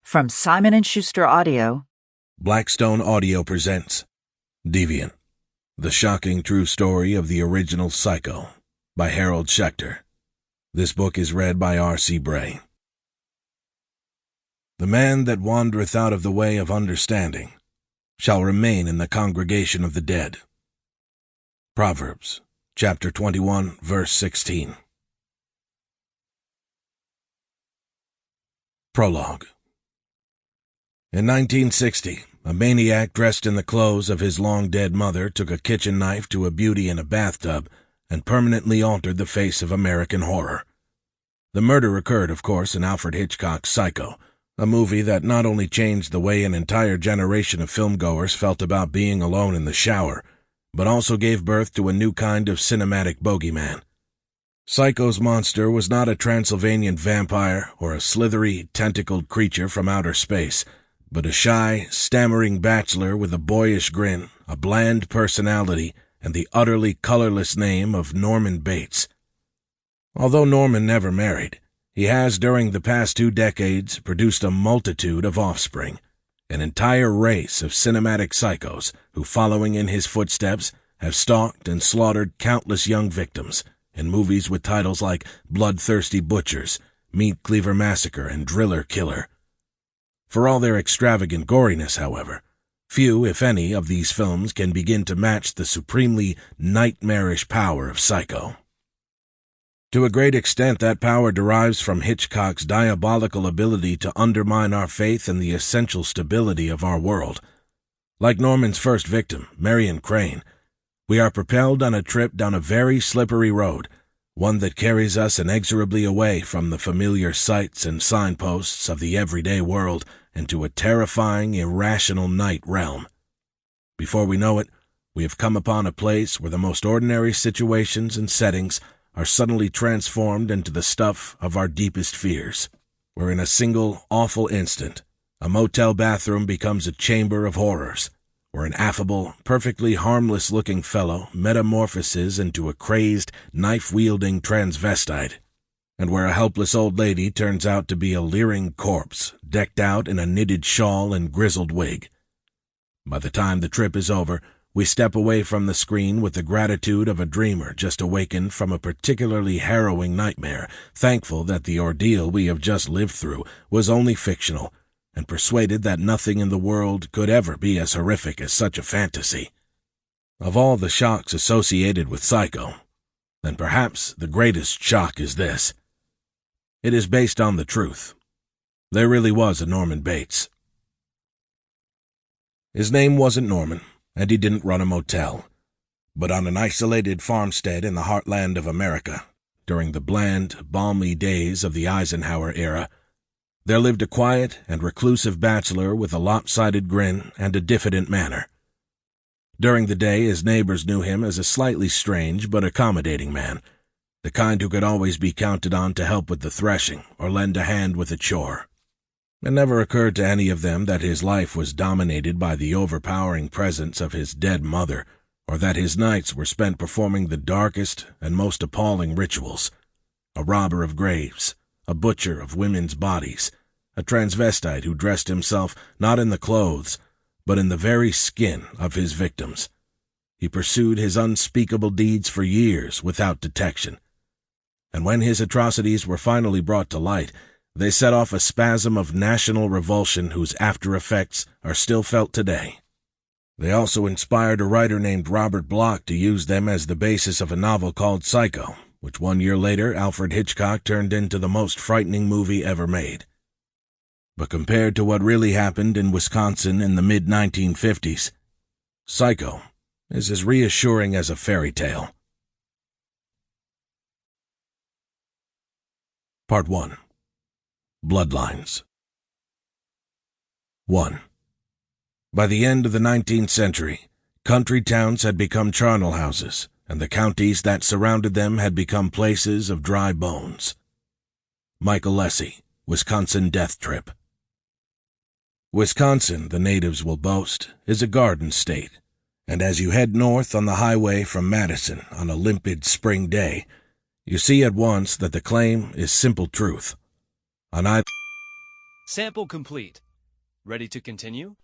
From Simon & Schuster Audio, Blackstone Audio presents Deviant, the shocking true story of the original Psycho, by Harold Schechter. This book is read by R.C. Bray. The man that wandereth out of the way of understanding shall remain in the congregation of the dead. Proverbs, chapter 21, verse 16. Prologue. In 1960, a maniac dressed in the clothes of his long-dead mother took a kitchen knife to a beauty in a bathtub and permanently altered the face of American horror. The murder occurred, of course, in Alfred Hitchcock's Psycho, a movie that not only changed the way an entire generation of filmgoers felt about being alone in the shower, but also gave birth to a new kind of cinematic bogeyman. Psycho's monster was not a Transylvanian vampire or a slithery, tentacled creature from outer space, but a shy, stammering bachelor with a boyish grin, a bland personality, and the utterly colorless name of Norman Bates. Although Norman never married, he has during the past 2 decades produced a multitude of offspring, an entire race of cinematic psychos who, following in his footsteps, have stalked and slaughtered countless young victims in movies with titles like Bloodthirsty Butchers, Meat Cleaver Massacre, and Driller Killer. For all their extravagant goriness, however, few, if any, of these films can begin to match the supremely nightmarish power of Psycho. To a great extent, that power derives from Hitchcock's diabolical ability to undermine our faith in the essential stability of our world. Like Norman's first victim, Marion Crane, we are propelled on a trip down a very slippery road, one that carries us inexorably away from the familiar sights and signposts of the everyday world into a terrifying, irrational night realm. Before we know it, we have come upon a place where the most ordinary situations and settings are suddenly transformed into the stuff of our deepest fears, where in a single, awful instant, a motel bathroom becomes a chamber of horrors, where an affable, perfectly harmless-looking fellow metamorphoses into a crazed, knife-wielding transvestite, and where a helpless old lady turns out to be a leering corpse, decked out in a knitted shawl and grizzled wig. By the time the trip is over, we step away from the screen with the gratitude of a dreamer just awakened from a particularly harrowing nightmare, thankful that the ordeal we have just lived through was only fictional, and persuaded that nothing in the world could ever be as horrific as such a fantasy. Of all the shocks associated with Psycho, then perhaps the greatest shock is this. It is based on the truth. There really was a Norman Bates. His name wasn't Norman, and he didn't run a motel, but on an isolated farmstead in the heartland of America, during the bland, balmy days of the Eisenhower era, there lived a quiet and reclusive bachelor with a lopsided grin and a diffident manner. During the day, his neighbors knew him as a slightly strange but accommodating man, the kind who could always be counted on to help with the threshing or lend a hand with a chore. It never occurred to any of them that his life was dominated by the overpowering presence of his dead mother, or that his nights were spent performing the darkest and most appalling rituals. A robber of graves, a butcher of women's bodies, a transvestite who dressed himself not in the clothes, but in the very skin of his victims. He pursued his unspeakable deeds for years without detection. And when his atrocities were finally brought to light, they set off a spasm of national revulsion whose after-effects are still felt today. They also inspired a writer named Robert Bloch to use them as the basis of a novel called Psycho, which 1 year later Alfred Hitchcock turned into the most frightening movie ever made. But compared to what really happened in Wisconsin in the mid-1950s, Psycho is as reassuring as a fairy tale. Part 1. Bloodlines. 1. By the end of the 19th century, country towns had become charnel houses, and the counties that surrounded them had become places of dry bones. Michael Lessie, Wisconsin Death Trip. Wisconsin, the natives will boast, is a garden state, and as you head north on the highway from Madison on a limpid spring day, you see at once that the claim is simple truth. On either Sample complete. Ready to continue?